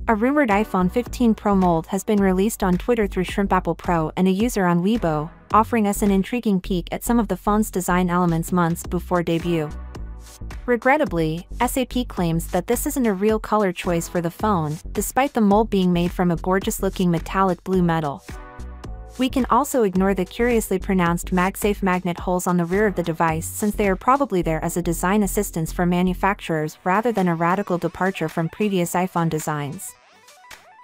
A rumored iPhone 15 Pro mold has been released on Twitter through ShrimpApplePro and a user on Weibo, offering us an intriguing peek at some of the phone's design elements months before debut. Regrettably, SAP claims that this isn't a real color choice for the phone, despite the mold being made from a gorgeous-looking metallic blue metal. We can also ignore the curiously pronounced MagSafe magnet holes on the rear of the device, since they are probably there as a design assistance for manufacturers rather than a radical departure from previous iPhone designs.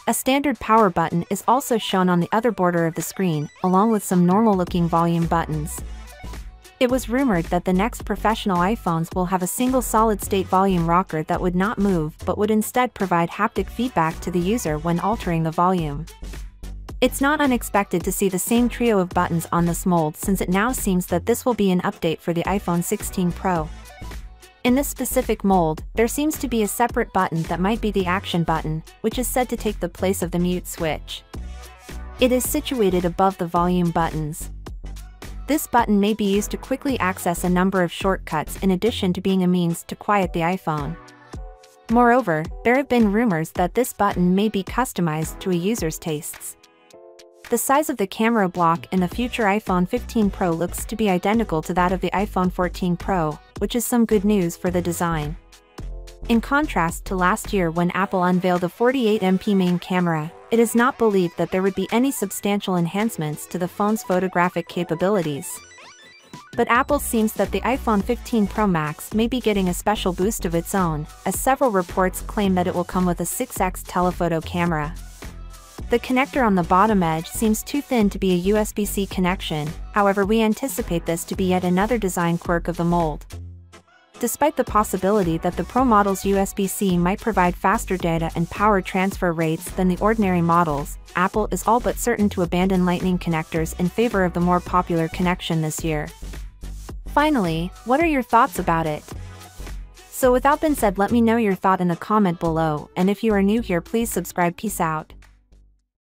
A standard power button is also shown on the other border of the screen, along with some normal-looking volume buttons. It was rumored that the next professional iPhones will have a single solid-state volume rocker that would not move but would instead provide haptic feedback to the user when altering the volume. It's not unexpected to see the same trio of buttons on this mold, since it now seems that this will be an update for the iPhone 16 Pro. In this specific mold, there seems to be a separate button that might be the action button, which is said to take the place of the mute switch. It is situated above the volume buttons. This button may be used to quickly access a number of shortcuts in addition to being a means to quiet the iPhone. Moreover, there have been rumors that this button may be customized to a user's tastes. The size of the camera block in the future iPhone 15 Pro looks to be identical to that of the iPhone 14 Pro, which is some good news for the design. In contrast to last year when Apple unveiled a 48MP main camera, it is not believed that there would be any substantial enhancements to the phone's photographic capabilities. But Apple seems that the iPhone 15 Pro Max may be getting a special boost of its own, as several reports claim that it will come with a 6x telephoto camera. The connector on the bottom edge seems too thin to be a USB-C connection, however we anticipate this to be yet another design quirk of the mold. Despite the possibility that the Pro model's USB-C might provide faster data and power transfer rates than the ordinary models, Apple is all but certain to abandon Lightning connectors in favor of the more popular connection this year. Finally, what are your thoughts about it? So without being said, let me know your thought in the comment below, and if you are new here, please subscribe. Peace out.